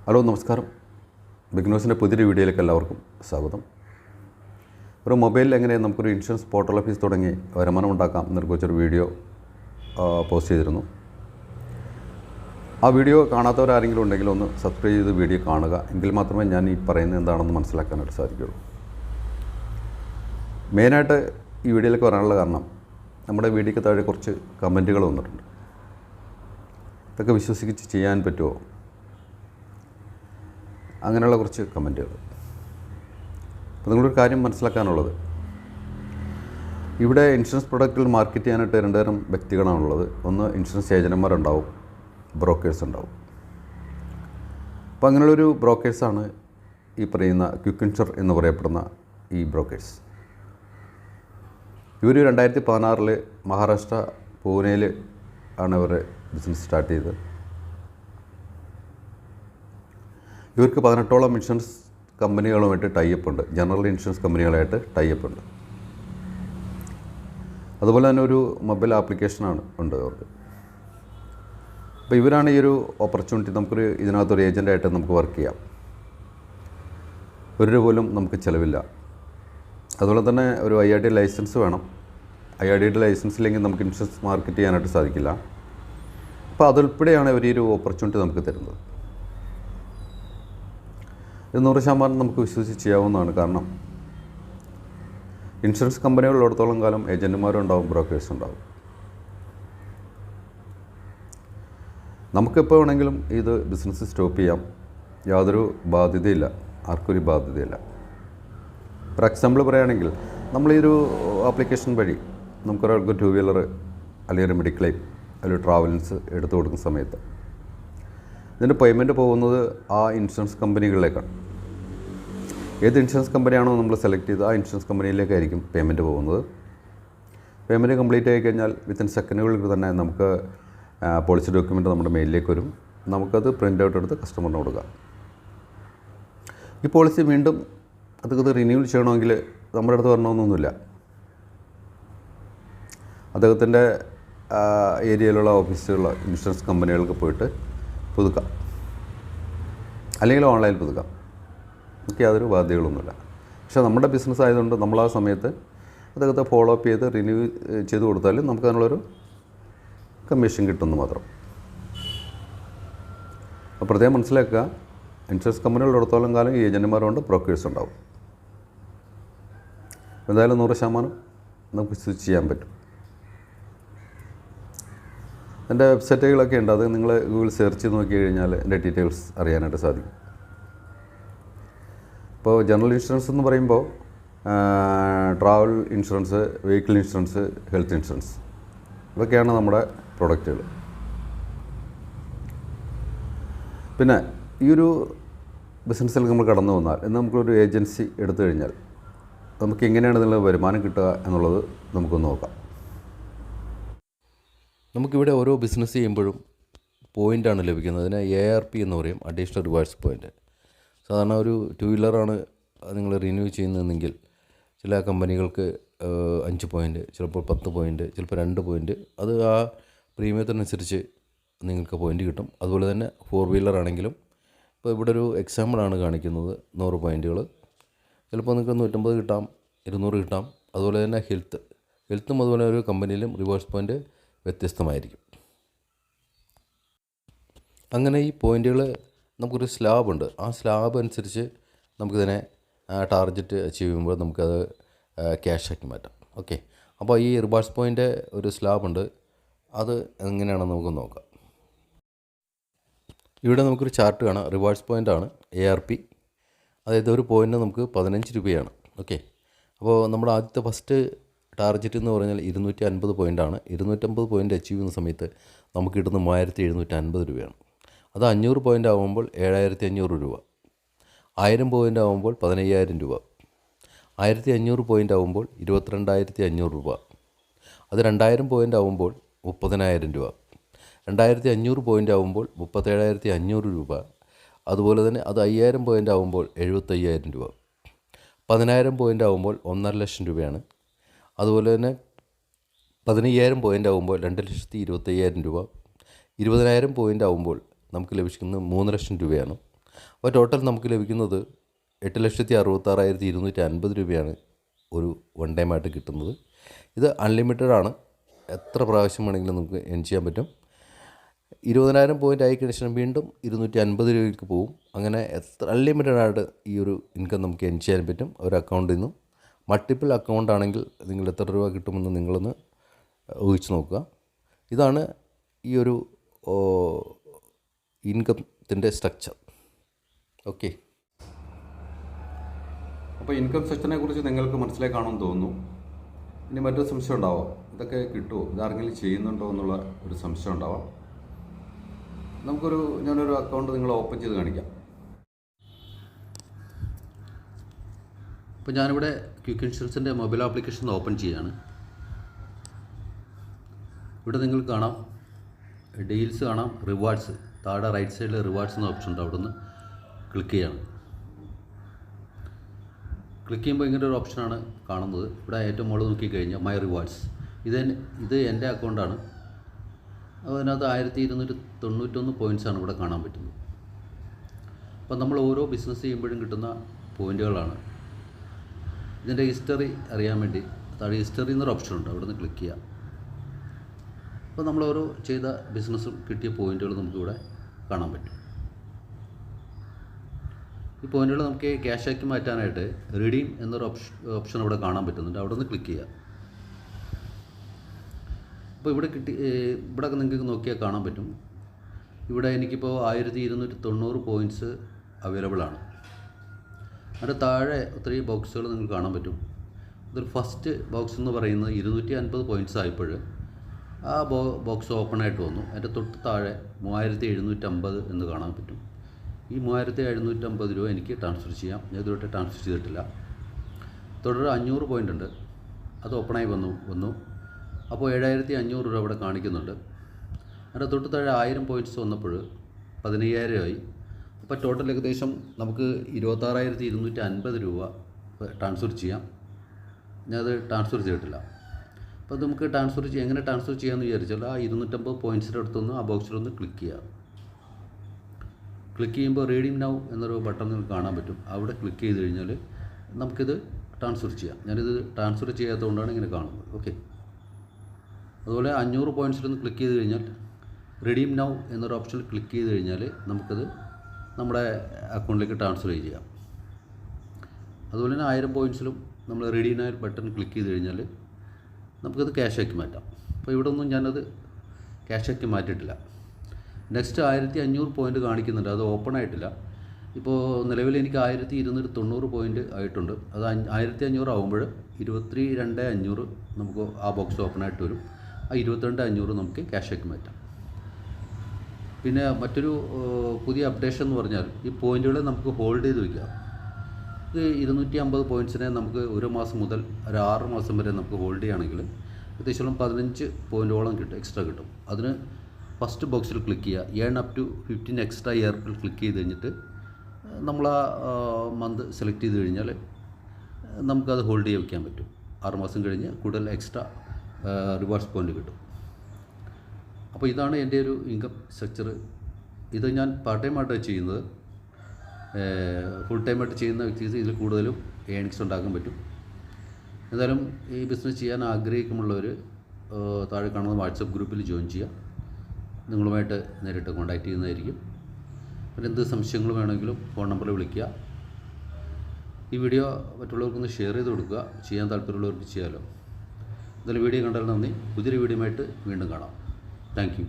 Hello നമസ്കാരം. ബിഗ്നോസിൻ്റെ പുതിയൊരു വീഡിയോയിലേക്ക് എല്ലാവർക്കും സ്വാഗതം. ഒരു മൊബൈലിൽ എങ്ങനെ നമുക്കൊരു ഇൻഷുറൻസ് പോർട്ടൽ ഓഫീസ് തുടങ്ങി വരുമാനം ഉണ്ടാക്കാം എന്നൊരു വീഡിയോ പോസ്റ്റ് ചെയ്തിരുന്നു. ആ വീഡിയോ കാണാത്തവരാരെങ്കിലും ഉണ്ടെങ്കിൽ ഒന്ന് സബ്സ്ക്രൈബ് ചെയ്ത് വീഡിയോ കാണുക. എങ്കിൽ മാത്രമേ ഞാൻ ഈ പറയുന്നത് എന്താണെന്ന് മനസ്സിലാക്കാനായിട്ട് സാധിക്കുകയുള്ളൂ. മെയിനായിട്ട് ഈ വീഡിയോയിലേക്ക് വരാനുള്ള കാരണം നമ്മുടെ വീഡിയോയ്ക്ക് താഴെ കുറച്ച് കമൻറ്റുകൾ വന്നിട്ടുണ്ട്. ഇതൊക്കെ വിശ്വസിച്ച് ചെയ്യാൻ പറ്റുമോ, അങ്ങനെയുള്ള കുറച്ച് കമൻറ്റുകൾ. അപ്പോൾ നിങ്ങളൊരു കാര്യം മനസ്സിലാക്കാനുള്ളത്, ഇവിടെ ഇൻഷുറൻസ് പ്രൊഡക്റ്റുകൾ മാർക്കറ്റ് ചെയ്യാനായിട്ട് രണ്ട് തരം വ്യക്തികളാണുള്ളത്. ഒന്ന് ഇൻഷുറൻസ് ഏജൻറ്റുമാരുണ്ടാവും, ബ്രോക്കേഴ്സ് ഉണ്ടാവും. അപ്പോൾ അങ്ങനെയുള്ളൊരു ബ്രോക്കേഴ്സാണ് ഈ പറയുന്ന ക്വിക്ക് ഇൻഷുർ എന്ന് പറയപ്പെടുന്ന ഈ ബ്രോക്കേഴ്സ്. ഇവർ 2016 മഹാരാഷ്ട്ര പൂനെയിൽ ആണ് ഇവർ ബിസിനസ് സ്റ്റാർട്ട് ചെയ്തത്. ഇവർക്ക് 18ഓളം ഇൻഷുറൻസ് കമ്പനികളുമായിട്ട് ടൈപ്പ് ഉണ്ട്, ജനറൽ ഇൻഷുറൻസ് കമ്പനികളായിട്ട് ടൈപ്പ് ഉണ്ട്. അതുപോലെ തന്നെ ഒരു മൊബൈൽ ആപ്ലിക്കേഷനാണ് ഉണ്ട് അവർക്ക്. അപ്പോൾ ഇവരാണ് ഈ ഒരു ഓപ്പർച്യൂണിറ്റി, നമുക്കൊരു ഇതിനകത്തൊരു ഏജൻ്റായിട്ട് നമുക്ക് വർക്ക് ചെയ്യാം, ഒരു രൂപ പോലും നമുക്ക് ചിലവില്ല. അതുപോലെ തന്നെ ഒരു IRD ലൈസൻസ് വേണം. IRD ലൈസൻസ് ഇല്ലെങ്കിൽ നമുക്ക് ഇൻഷുറൻസ് മാർക്കറ്റ് ചെയ്യാനായിട്ട് സാധിക്കില്ല. അപ്പോൾ അതുൾപ്പെടെയാണ് ഇവർ ഈ ഒരു ഓപ്പർച്യൂണിറ്റി നമുക്ക് തരുന്നത്. ഇത് 100% നമുക്ക് വിശ്വസിച്ച് ചെയ്യാവുന്നതാണ്. കാരണം ഇൻഷുറൻസ് കമ്പനികളിലോടത്തോളം കാലം ഏജൻറ്റുമാരും ഉണ്ടാവും, ബ്രോക്കേഴ്സ് ഉണ്ടാവും. നമുക്കെപ്പോൾ വേണമെങ്കിലും ഇത് ബിസിനസ് സ്റ്റോപ്പ് ചെയ്യാം, യാതൊരു ബാധ്യതയില്ല, ആർക്കൊരു ബാധ്യതയില്ല. ഫോർ എക്സാമ്പിൾ പറയുകയാണെങ്കിൽ, നമ്മൾ ഈ ഒരു ആപ്ലിക്കേഷൻ വഴി നമുക്കൊരാൾക്ക് 2 വീലർ അല്ലെങ്കിൽ ഒരു മെഡിക്ലെയിം അല്ലെങ്കിൽ ട്രാവൽസ് എടുത്തു കൊടുക്കുന്ന സമയത്ത് ഇതിൻ്റെ പേയ്മെൻറ്റ് പോകുന്നത് ആ ഇൻഷുറൻസ് കമ്പനികളിലേക്കാണ്. ഏത് ഇൻഷുറൻസ് കമ്പനിയാണോ നമ്മൾ സെലക്ട് ചെയ്ത് ആ ഇൻഷുറൻസ് കമ്പനിയിലേക്കായിരിക്കും പേയ്മെൻറ്റ് പോകുന്നത്. പേയ്മെൻറ്റ് കംപ്ലീറ്റ് ആയി കഴിഞ്ഞാൽ വിത്തിൻ സെക്കൻഡുകളിൽ തന്നെ നമുക്ക് പോളിസി ഡോക്യുമെൻറ്റ് നമ്മുടെ മെയിലിലേക്ക് വരും. നമുക്കത് പ്രിൻ്റ് ഔട്ട് എടുത്ത് കസ്റ്റമറിന് കൊടുക്കാം. ഈ പോളിസി വീണ്ടും അതൊക്കെ റിന്യൂവൽ ചെയ്യണമെങ്കിൽ നമ്മുടെ അടുത്ത് വരണമെന്നൊന്നുമില്ല. അദ്ദേഹത്തിൻ്റെ ഏരിയയിലുള്ള ഓഫീസുള്ള ഇൻഷുറൻസ് കമ്പനികൾക്ക് പോയിട്ട് പുതുക്കാം, അല്ലെങ്കിൽ ഓൺലൈനിൽ പുതുക്കാം. നമുക്ക് യാതൊരു ബാധ്യതകളൊന്നുമില്ല. പക്ഷേ നമ്മുടെ ബിസിനസ് ആയതുകൊണ്ട് നമ്മൾ ആ സമയത്ത് അദ്ദേഹത്തെ ഫോളോ അപ്പ് ചെയ്ത് റിന്യൂ ചെയ്ത് കൊടുത്താൽ നമുക്ക് അതിനുള്ളൊരു കമ്മീഷൻ കിട്ടുമെന്ന് മാത്രം. അപ്പോൾ പ്രത്യേകം മനസ്സിലാക്കുക, ഇൻഷുറൻസ് കമ്പനികളിടത്തോളം കാലം ഏജൻറ്റുമാരുണ്ട്, ബ്രോക്കേഴ്സ് ഉണ്ടാവും. എന്തായാലും 100% നമുക്ക് സ്വിച്ച് ചെയ്യാൻ പറ്റും. എൻ്റെ വെബ്സൈറ്റുകളൊക്കെ ഉണ്ട്, അത് നിങ്ങൾ ഗൂഗിൾ സെർച്ച് ചെയ്ത് നോക്കി കഴിഞ്ഞാൽ എൻ്റെ ഡീറ്റെയിൽസ് അറിയാനായിട്ട് സാധിക്കും. ഇപ്പോൾ ജനറൽ ഇൻഷുറൻസ് എന്ന് പറയുമ്പോൾ travel insurance, vehicle insurance, health insurance, ഇതൊക്കെയാണ് നമ്മുടെ പ്രൊഡക്റ്റുകൾ. പിന്നെ ഈ ഒരു ബിസിനസ്സിൽ നമ്മൾ കടന്നു വന്നാൽ, നമുക്കൊരു ഏജൻസി എടുത്തു കഴിഞ്ഞാൽ നമുക്ക് എങ്ങനെയാണ് ഇതിൽ വരുമാനം കിട്ടുക എന്നുള്ളത് നമുക്കൊന്ന് നോക്കാം. നമുക്കിവിടെ ഓരോ ബിസിനസ് ചെയ്യുമ്പോഴും പോയിൻ്റാണ് ലഭിക്കുന്നത്. അതിന് ARP എന്ന് പറയും, അഡീഷണൽ റിവാർഡ്സ് പോയിൻ്റ്. സാധാരണ ഒരു 2 വീലറാണ് നിങ്ങൾ റിന്യൂ ചെയ്യുന്നതെങ്കിൽ ചില കമ്പനികൾക്ക് 5 പോയിൻ്റ്, ചിലപ്പോൾ 10 പോയിൻ്റ്, ചിലപ്പോൾ 2 പോയിൻ്റ്, അത് ആ പ്രീമിയത്തിനനുസരിച്ച് നിങ്ങൾക്ക് പോയിൻ്റ് കിട്ടും. അതുപോലെ തന്നെ 4 വീലർ ആണെങ്കിലും, ഇപ്പോൾ ഇവിടെ ഒരു എക്സാമ്പിളാണ് കാണിക്കുന്നത്, 100 പോയിൻറ്റുകൾ. ചിലപ്പോൾ നിങ്ങൾക്ക് 150 കിട്ടാം, 200 കിട്ടാം. അതുപോലെ തന്നെ ഹെൽത്തും അതുപോലെ ഒരു കമ്പനിയിലും റിവാർഡ്സ് പോയിൻ്റ് വ്യത്യസ്തമായിരിക്കും. അങ്ങനെ ഈ പോയിൻ്റുകൾ നമുക്കൊരു സ്ലാബുണ്ട്, ആ സ്ലാബ് അനുസരിച്ച് നമുക്കിതിനെ ടാർഗറ്റ് അച്ചീവ് ചെയ്യുമ്പോൾ നമുക്കത് ക്യാഷാക്കി മാറ്റാം. ഓക്കെ, അപ്പോൾ ഈ റിവാർഡ്സ് പോയിൻ്റ് ഒരു സ്ലാബുണ്ട്, അത് എങ്ങനെയാണെന്ന് നമുക്ക് നോക്കാം. ഇവിടെ നമുക്കൊരു ചാർട്ട് കാണാം, റിവാർഡ്സ് പോയിൻ്റാണ് ARP. അതായത് ഒരു പോയിൻ്റ് നമുക്ക് 15 രൂപയാണ്. ഓക്കെ, അപ്പോൾ നമ്മുടെ ആദ്യത്തെ ഫസ്റ്റ് ടാർഗറ്റ് എന്ന് പറഞ്ഞാൽ 250 പോയിൻ്റാണ്. 250 പോയിൻ്റ് അച്ചീവ് ചെയ്യുന്ന സമയത്ത് നമുക്ക് കിട്ടുന്ന 3750 രൂപയാണ്. അത് 500 പോയിൻ്റ് ആകുമ്പോൾ 7500 രൂപ, 1000 പോയിൻ്റ് ആകുമ്പോൾ 15000 രൂപ, 1500 പോയിൻ്റ് ആകുമ്പോൾ 22500 രൂപ, അത് 2000 പോയിൻ്റ് ആകുമ്പോൾ 30000 രൂപ, 2500 പോയിൻ്റ് ആകുമ്പോൾ 37500 രൂപ, അതുപോലെ തന്നെ അത് 5000 പോയിൻ്റ് ആകുമ്പോൾ 75000 രൂപ, 10000 പോയിൻ്റ് ആകുമ്പോൾ 1,50,000 രൂപയാണ്. അതുപോലെ തന്നെ 15000 പോയിൻ്റ് ആകുമ്പോൾ 2,25,000 രൂപ, 20,000 പോയിൻ്റ് ആകുമ്പോൾ നമുക്ക് ലഭിക്കുന്നത് 3 ലക്ഷം രൂപയാണ്. അപ്പോൾ ടോട്ടൽ നമുക്ക് ലഭിക്കുന്നത് 8,66,250 രൂപയാണ് ഒരു വൺ ടൈമായിട്ട് കിട്ടുന്നത്. ഇത് അൺലിമിറ്റഡ് ആണ്, എത്ര പ്രാവശ്യം വേണമെങ്കിലും നമുക്ക് എൻ ചെയ്യാൻ പറ്റും. 20,000 പോയിൻ്റ് ആയി കഴിഞ്ഞ ശേഷം വീണ്ടും 250 രൂപയ്ക്ക് പോകും. അങ്ങനെ എത്ര അൺലിമിറ്റഡ് ആയിട്ട് ഈ ഒരു ഇൻകം നമുക്ക് എൻ ചെയ്യാൻ പറ്റും ഒരു അക്കൗണ്ടിൽ നിന്നും. മൾട്ടിപ്പിൾ അക്കൗണ്ട് ആണെങ്കിൽ നിങ്ങൾ എത്ര രൂപ കിട്ടുമെന്ന് നിങ്ങളൊന്ന് ഊഹിച്ച് നോക്കുക. ഇതാണ് ഈ ഒരു ഇൻകത്തിൻ്റെ സ്ട്രക്ചർ. ഓക്കെ, അപ്പോൾ ഇൻകം സെക്ഷനെ കുറിച്ച് നിങ്ങൾക്ക് മനസ്സിലായി കാണുമെന്ന് തോന്നുന്നു. ഇനി മറ്റൊരു സംശയം ഉണ്ടാവാം, ഇതൊക്കെ കിട്ടുമോ, ഇതാരെങ്കിലും ചെയ്യുന്നുണ്ടോ എന്നുള്ള ഒരു സംശയം ഉണ്ടാവാം. ഞാനൊരു അക്കൗണ്ട് നിങ്ങൾ ഓപ്പൺ ചെയ്ത് കാണിക്കാം. അപ്പോൾ ഞാനിവിടെ ക്വിക്ക് ഇൻഷുറൻസിൻ്റെ മൊബൈൽ ആപ്ലിക്കേഷൻ ഓപ്പൺ ചെയ്യുകയാണ്. ഇവിടെ നിങ്ങൾക്ക് കാണാം ഡീൽസ് കാണാം, റിവാർഡ്സ് താഴെ റൈറ്റ് സൈഡിൽ റിവാർഡ്സ് എന്ന ഓപ്ഷൻ ഉണ്ട്, അവിടെ നിന്ന് ക്ലിക്ക് ചെയ്യണം. ക്ലിക്ക് ചെയ്യുമ്പോൾ ഇങ്ങനെ ഒരു ഓപ്ഷനാണ് കാണുന്നത്. ഇവിടെ ഏറ്റവും മുകളിൽ നോക്കിക്കഴിഞ്ഞാൽ മൈ റിവാർഡ്സ്, ഇത് എൻ്റെ അക്കൗണ്ടാണ്. അതിനകത്ത് 1,291 പോയിൻറ്റ്സാണ് ഇവിടെ കാണാൻ പറ്റുന്നത്. അപ്പോൾ നമ്മൾ ഓരോ ബിസിനസ് ചെയ്യുമ്പോഴും കിട്ടുന്ന പോയിൻറ്റുകളാണ്. ഇതിൻ്റെ ഹിസ്റ്ററി അറിയാൻ വേണ്ടി താഴെ ഹിസ്റ്ററി എന്നൊരു ഓപ്ഷൻ ഉണ്ട്, അവിടെ നിന്ന് ക്ലിക്ക് ചെയ്യുക. അപ്പോൾ നമ്മൾ ഓരോ ചെയ്ത ബിസിനസ്സും കിട്ടിയ പോയിൻറ്റുകൾ നമുക്കിവിടെ കാണാൻ പറ്റും. ഈ പോയിൻറ്റുകൾ നമുക്ക് ക്യാഷാക്കി മാറ്റാനായിട്ട് റിഡീം എന്നൊരു ഓപ്ഷൻ ഇവിടെ കാണാൻ പറ്റുന്നുണ്ട്, അവിടെ നിന്ന് ക്ലിക്ക് ചെയ്യുക. അപ്പോൾ ഇവിടെ നിങ്ങൾക്ക് നോക്കിയാൽ കാണാൻ പറ്റും. ഇവിടെ എനിക്കിപ്പോൾ 1,290 പോയിൻറ്റ്സ് അവൈലബിൾ ആണ്. അതിൻ്റെ താഴെ ഒത്തിരി ബോക്സുകൾ നിങ്ങൾക്ക് കാണാൻ പറ്റും. ഇതിൽ ഫസ്റ്റ് ബോക്സ് എന്ന് പറയുന്നത് 250 പോയിൻറ്റ്സ് ആയപ്പോൾ ആ ബോക്സ് ഓപ്പൺ ആയിട്ട് വന്നു. അതിൻ്റെ തൊട്ട് താഴെ 3,750 എന്ന് കാണാൻ പറ്റും. ഈ 3,750 രൂപ എനിക്ക് ട്രാൻസ്ഫർ ചെയ്യാം. ഞാൻ ഇതുവരെ ട്രാൻസ്ഫർ ചെയ്തിട്ടില്ല. തുടരെ 500 പോയിൻ്റ് ഉണ്ട്, അത് ഓപ്പണായി വന്നു. അപ്പോൾ 7,500 രൂപ ഇവിടെ കാണിക്കുന്നുണ്ട്. അതിൻ്റെ തൊട്ട് താഴെ 1000 പോയിൻറ്റ്സ് വന്നപ്പോൾ 15,000 ആയി. അപ്പോൾ ടോട്ടൽ ഏകദേശം നമുക്ക് 26,250 രൂപ ട്രാൻസ്ഫർ ചെയ്യാം. ഞാനത് ട്രാൻസ്ഫർ ചെയ്തിട്ടില്ല. അപ്പോൾ നമുക്ക് എങ്ങനെ ട്രാൻസ്ഫർ ചെയ്യാമെന്ന് വിചാരിച്ചാൽ ആ 250 പോയിൻറ്റ്സിൻ്റെ അടുത്തൊന്ന് ആ ബോക്സിലൊന്ന് ക്ലിക്ക് ചെയ്യുക. ക്ലിക്ക് ചെയ്യുമ്പോൾ റീഡീം നൗ എന്നൊരു ബട്ടൺ നിങ്ങൾക്ക് കാണാൻ പറ്റും. അവിടെ ക്ലിക്ക് ചെയ്ത് കഴിഞ്ഞാൽ നമുക്കിത് ട്രാൻസ്ഫർ ചെയ്യാം. ഞാനിത് ട്രാൻസ്ഫർ ചെയ്യാത്തതുകൊണ്ടാണ് ഇങ്ങനെ കാണുന്നത്. ഓക്കെ, അതുപോലെ 500 പോയിൻറ്റ്സിലൊന്ന് ക്ലിക്ക് ചെയ്ത് കഴിഞ്ഞാൽ റീഡീം നൗ എന്നൊരു ഓപ്ഷനിൽ ക്ലിക്ക് ചെയ്ത് കഴിഞ്ഞാൽ നമുക്കത് നമ്മുടെ അക്കൗണ്ടിലേക്ക് ട്രാൻസ്ഫർ ചെയ്യാം. അതുപോലെ തന്നെ 1000 പോയിൻറ്റ്സിലും നമ്മൾ റീഡീം നൗ ബട്ടൺ ക്ലിക്ക് ചെയ്ത് കഴിഞ്ഞാൽ നമുക്കത് ക്യാഷാക്കി മാറ്റാം. അപ്പോൾ ഇവിടെ ഒന്നും ഞാനത് ക്യാഷാക്കി മാറ്റിയിട്ടില്ല. നെക്സ്റ്റ് 1,500 പോയിൻ്റ് കാണിക്കുന്നുണ്ട്, അത് ഓപ്പൺ ആയിട്ടില്ല. ഇപ്പോൾ നിലവിൽ എനിക്ക് 1,290 പോയിൻ്റ് ആയിട്ടുണ്ട്. അത് 1,500 ആകുമ്പോൾ 22,500 നമുക്ക് ആ ബോക്സ് ഓപ്പൺ ആയിട്ട് വരും. ആ 22,500 നമുക്ക് ക്യാഷാക്കി മാറ്റാം. പിന്നെ മറ്റൊരു പുതിയ അപ്ഡേഷൻ എന്ന് പറഞ്ഞാൽ ഈ പോയിൻറ്റുകളെ നമുക്ക് ഹോൾഡ് ചെയ്ത് വയ്ക്കാം. ഇത് 250 പോയിൻറ്റ്സിനെ നമുക്ക് ഒരു മാസം മുതൽ ഒരു 6 മാസം വരെ നമുക്ക് ഹോൾഡ് ചെയ്യുകയാണെങ്കിൽ ഏകദേശം 15 പോയിൻറ്റോളം എക്സ്ട്രാ കിട്ടും. അതിന് ഫസ്റ്റ് ബോക്സിൽ ക്ലിക്ക് ചെയ്യുക, ഏൺ അപ് ടു 15 എക്സ്ട്രാ ഇയർപ്പിൽ ക്ലിക്ക് ചെയ്ത് കഴിഞ്ഞിട്ട് നമ്മൾ ആ മന്ത് സെലക്ട് ചെയ്ത് കഴിഞ്ഞാൽ നമുക്കത് ഹോൾഡ് ചെയ്ത് വയ്ക്കാൻ പറ്റും. 6 മാസം കഴിഞ്ഞ് കൂടുതൽ എക്സ്ട്രാ റിവാർഡ്സ് പോയിൻ്റ് കിട്ടും. അപ്പോൾ ഇതാണ് എൻ്റെ ഒരു ഇൻകം സ്ട്രക്ചർ. ഇത് ഞാൻ പാർട്ട് ടൈമായിട്ടാണ് ചെയ്യുന്നത്. ഫുൾ ടൈമായിട്ട് ചെയ്യുന്ന വ്യക്തിക്ക് ഇതിൽ കൂടുതലും ഏണിങ്സ് ഉണ്ടാക്കാൻ പറ്റും. എന്തായാലും ഈ ബിസിനസ് ചെയ്യാൻ ആഗ്രഹിക്കുമുള്ളവർ താഴെ കാണുന്ന വാട്സപ്പ് ഗ്രൂപ്പിൽ ജോയിൻ ചെയ്യുക. നിങ്ങളുമായിട്ട് നേരിട്ട് കോൺടാക്റ്റ് ചെയ്യുന്നതായിരിക്കും. പിന്നെ എന്ത് സംശയങ്ങൾ വേണമെങ്കിലും ഫോൺ നമ്പറിൽ വിളിക്കുക. ഈ വീഡിയോ മറ്റുള്ളവർക്കൊന്ന് ഷെയർ ചെയ്ത് കൊടുക്കുക. ചെയ്യാൻ താല്പര്യമുള്ളവർക്ക് ചെയ്യാമല്ലോ. എന്തായാലും വീഡിയോ കണ്ടാൽ നന്ദി. പുതിയൊരു വീഡിയോയുമായിട്ട് വീണ്ടും കാണാം. Thank you.